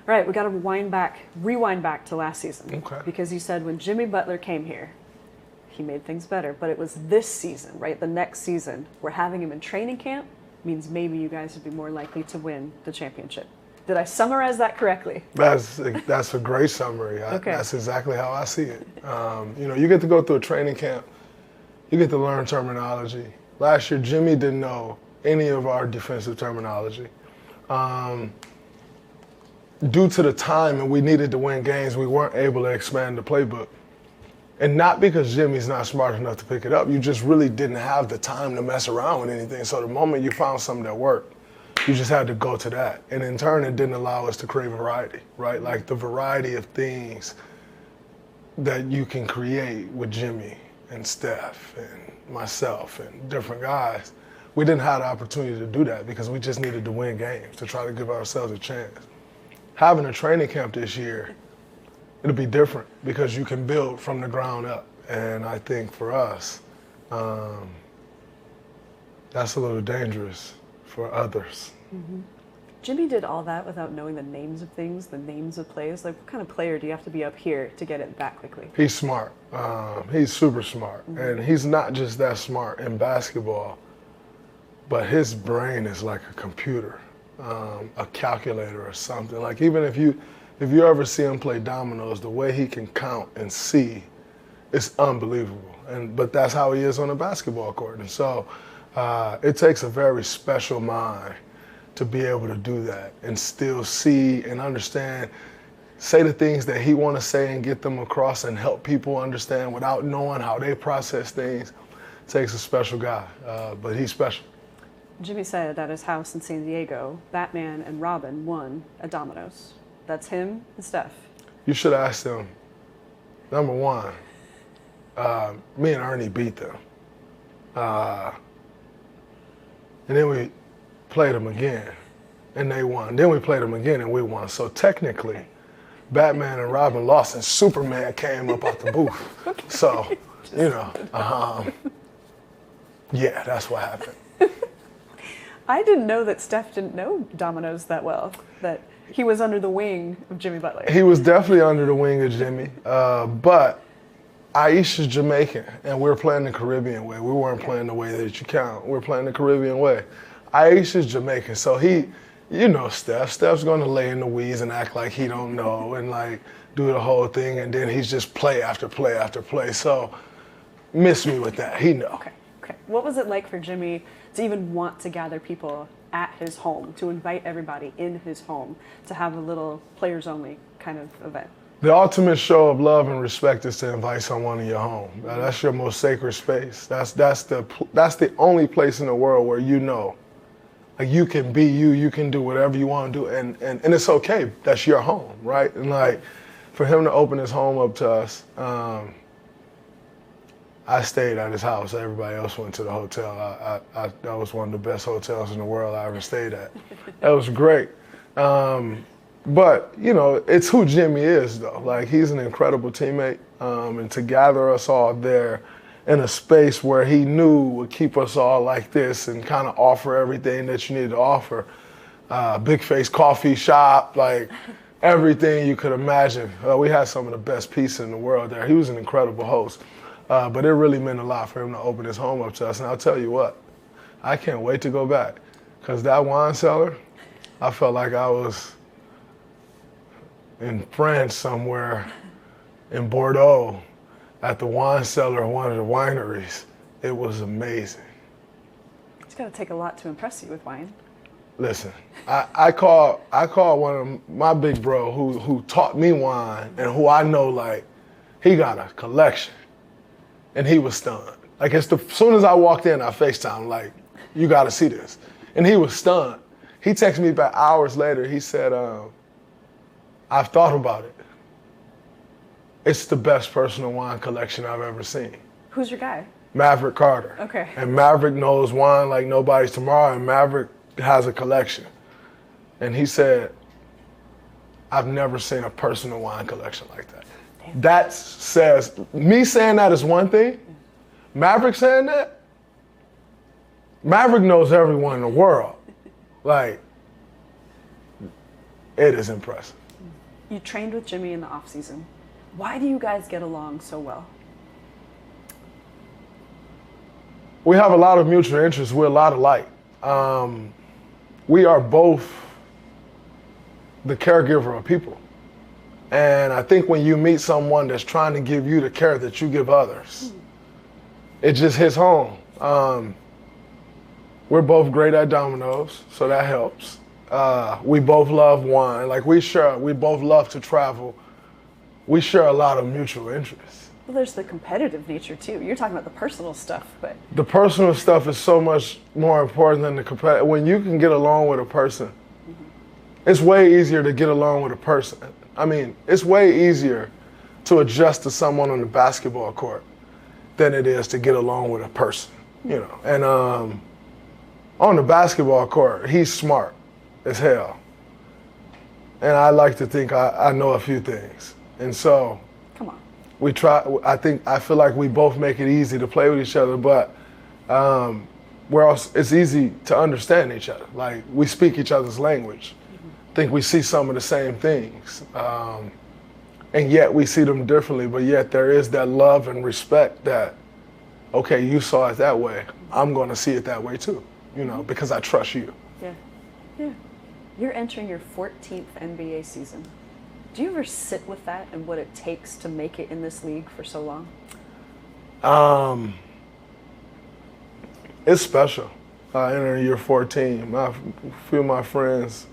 All right, we got to rewind back to last season. Okay. Because you said when Jimmy Butler came here, he made things better. But it was this season, right? The next season, we're having him in training camp means maybe you guys would be more likely to win the championship. Did I summarize that correctly? That's a great summary. Okay. That's exactly how I see it. You get to go through a training camp. You get to learn terminology. Last year, Jimmy didn't know any of our defensive terminology. Due to the time and we needed to win games, we weren't able to expand the playbook. And not because Jimmy's not smart enough to pick it up, you just really didn't have the time to mess around with anything. So the moment you found something that worked, you just had to go to that. And in turn, it didn't allow us to create variety, right? Like the variety of things that you can create with Jimmy and Steph and myself and different guys. We didn't have the opportunity to do that because we just needed to win games to try to give ourselves a chance. Having a training camp this year, it'll be different because you can build from the ground up. And I think for us, that's a little dangerous for others. Mm-hmm. Jimmy did all that without knowing the names of things, the names of plays. Like, what kind of player do you have to be up here to get it that quickly? He's smart. He's super smart. Mm-hmm. And he's not just that smart in basketball, but his brain is like a computer, a calculator or something. Like even if you ever see him play dominoes, the way he can count and see, it's unbelievable. But that's how he is on a basketball court. And so it takes a very special mind to be able to do that and still see and understand, say the things that he want to say and get them across and help people understand without knowing how they process things. It takes a special guy, but he's special. Jimmy said at his house in San Diego, Batman and Robin won at dominoes. That's him and Steph. You should ask them. Number one, me and Ernie beat them. And then we played them again, and they won. Then we played them again, and we won. So technically, Batman and Robin lost, and Superman came up out the booth. So, yeah, that's what happened. I didn't know that Steph didn't know dominoes that well, that he was under the wing of Jimmy Butler. He was definitely under the wing of Jimmy, but Aisha's Jamaican, and we're playing the Caribbean way. We weren't playing the way that you count. We're playing the Caribbean way. Aisha's Jamaican, so Steph. Steph's gonna lay in the weeds and act like he don't know and like do the whole thing, and then he's just play after play after play. So miss me with that. He know. Okay. What was it like for Jimmy to even want to gather people at his home, to invite everybody in his home, to have a little players only kind of event? The ultimate show of love and respect is to invite someone in your home. That's your most sacred space. That's the only place in the world where like you can be you can do whatever you want to do, and it's okay. That's your home, right? And like for him to open his home up to us, I stayed at his house. Everybody else went to the hotel. That was one of the best hotels in the world I ever stayed at. That was great. But, it's who Jimmy is, though. Like, he's an incredible teammate. And to gather us all there in a space where he knew would keep us all like this and kind of offer everything that you needed to offer. Big Face Coffee Shop, like everything you could imagine. We had some of the best pizza in the world there. He was an incredible host. But it really meant a lot for him to open his home up to us. And I'll tell you what, I can't wait to go back. Because that wine cellar, I felt like I was in France somewhere in Bordeaux at the wine cellar of one of the wineries. It was amazing. It's got to take a lot to impress you with wine. Listen, I call one of my big bro who taught me wine and who I know, like, he got a collection. And he was stunned. Like, as soon as I walked in, I FaceTimed, like, you got to see this. And he was stunned. He texted me back hours later. He said, I've thought about it. It's the best personal wine collection I've ever seen. Who's your guy? Maverick Carter. Okay. And Maverick knows wine like nobody's tomorrow, and Maverick has a collection. And he said, I've never seen a personal wine collection like that. That says, me saying that is one thing. Maverick saying that, Maverick knows everyone in the world. Like, it is impressive. You trained with Jimmy in the off season. Why do you guys get along so well? We have a lot of mutual interests. We're a lot alike. We are both the caregiver of people. And I think when you meet someone that's trying to give you the care that you give others, it just hits home. We're both great at dominoes, so that helps. We both love wine. Like we both love to travel. We share a lot of mutual interests. Well, there's the competitive nature too. You're talking about the personal stuff, but The personal stuff is so much more important than the competitive. When you can get along with a person, it's way easier to get along with a person. I mean, it's way easier to adjust to someone on the basketball court than it is to get along with a person, you know. And on the basketball court, he's smart as hell. And I like to think I know a few things. And so come on. we try. I feel like we both make it easy to play with each other, but it's easy to understand each other. Like we speak each other's language. I think we see some of the same things, and yet we see them differently. But yet there is that love and respect that, okay, you saw it that way, I'm going to see it that way too. You know, because I trust you. Yeah, yeah. You're entering your 14th NBA season. Do you ever sit with that and what it takes to make it in this league for so long? It's special. Entering year 14. A few of my friends,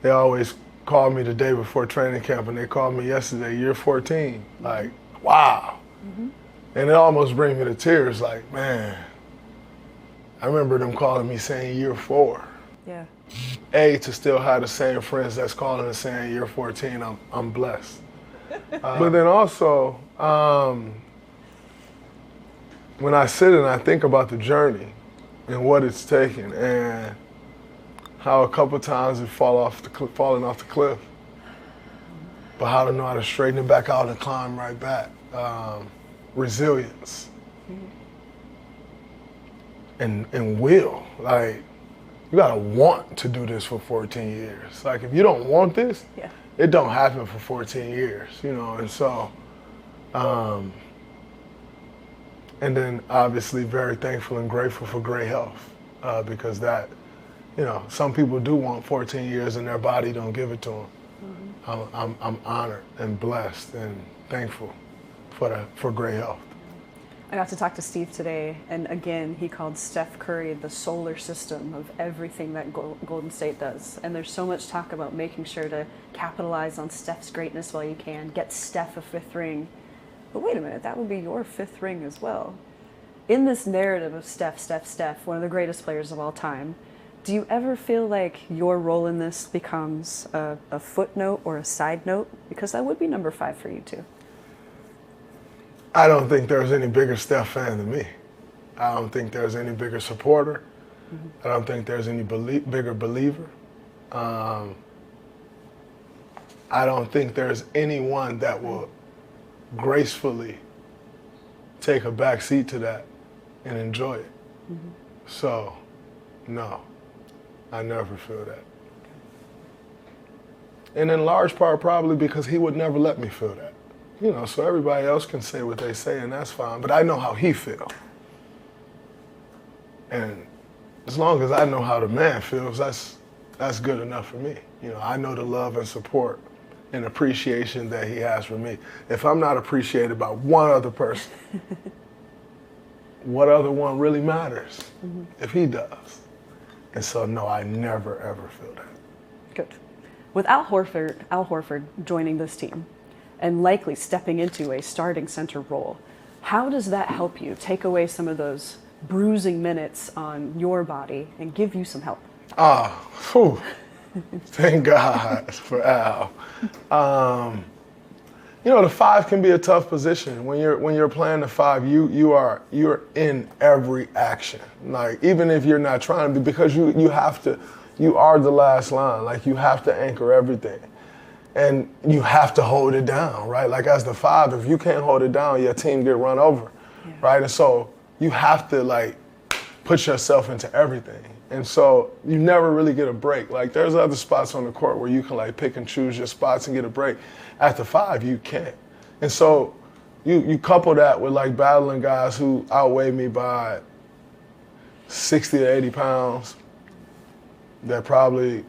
they always call me the day before training camp, and they called me yesterday, year 14. Like, wow. And it almost brings me to tears. Like, man, I remember them calling me saying year 4. Yeah. To still have the same friends that's calling and saying year 14, I'm blessed. But then also, when I sit and I think about the journey and what it's taken and how a couple times it falling off the cliff, but how to know how to straighten it back out and climb right back. Resilience. And will. Like, you gotta want to do this for 14 years. Like, if you don't want this, it don't happen for 14 years, you know? And so, and then obviously very thankful and grateful for great health, because that, you know, some people do want 14 years and their body don't give it to them. I'm honored and blessed and thankful for great health. I got to talk to Steve today, and again, he called Steph Curry the solar system of everything that Golden State does. And there's so much talk about making sure to capitalize on Steph's greatness while you can, get Steph a 5th ring. But wait a minute, that would be your 5th ring as well. In this narrative of Steph, one of the greatest players of all time, do you ever feel like your role in this becomes a footnote or a side note? Because that would be number 5 for you too. I don't think there's any bigger Steph fan than me. I don't think there's any bigger supporter. I don't think there's any bigger believer. I don't think there's anyone that will gracefully take a back seat to that and enjoy it. So, no, I never feel that. And in large part, probably because he would never let me feel that. You know, so everybody else can say what they say, and that's fine. But I know how he feels. And as long as I know how the man feels, that's good enough for me. You know, I know the love and support and appreciation that he has for me. If I'm not appreciated by one other person, what other one really matters if he does? And so, no, I never, ever feel that. Good. With Al Horford joining this team, and likely stepping into a starting center role, how does that help you take away some of those bruising minutes on your body and give you some help? Thank God for Al. You know, the 5 can be a tough position. When you're playing the 5, you're in every action. Like, even if you're not trying to be, because you are the last line. Like, you have to anchor everything. And you have to hold it down, right? Like, as the 5, if you can't hold it down, your team get run over, right? And so you have to, like, put yourself into everything. And so you never really get a break. Like there's other spots on the court where you can like pick and choose your spots and get a break. At the 5, you can't. And so you couple that with like battling guys who outweigh me by 60 to 80 pounds that probably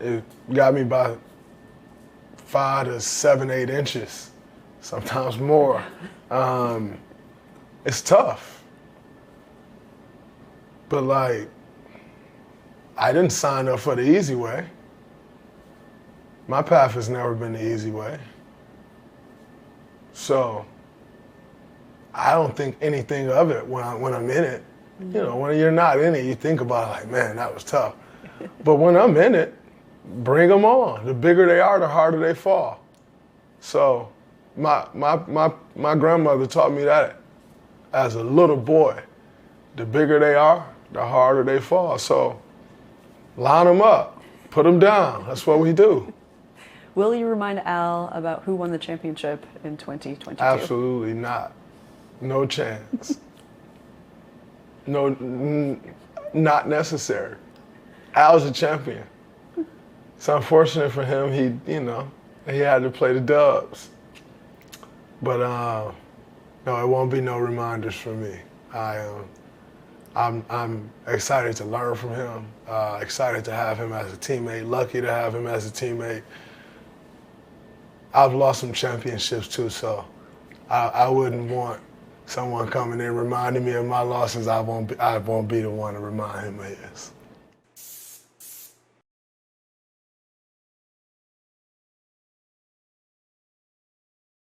it got me by 5 to 7, 8 inches, sometimes more. It's tough. But like, I didn't sign up for the easy way. My path has never been the easy way. So I don't think anything of it when I'm in it. You know, when you're not in it, you think about it like, man, that was tough. But when I'm in it, bring them on. The bigger they are, the harder they fall. So my grandmother taught me that as a little boy. The bigger they are, the harder they fall. So line them up, put them down. That's what we do. Will you remind Al about who won the championship in 2022? Absolutely not. No chance. No, not necessary. Al's a champion. It's unfortunate for him. He had to play the Dubs. But no, it won't be no reminders for me. I'm excited to learn from him. Excited to have him as a teammate. Lucky to have him as a teammate. I've lost some championships too, so I wouldn't want someone coming in reminding me of my losses. I won't be the one to remind him of his.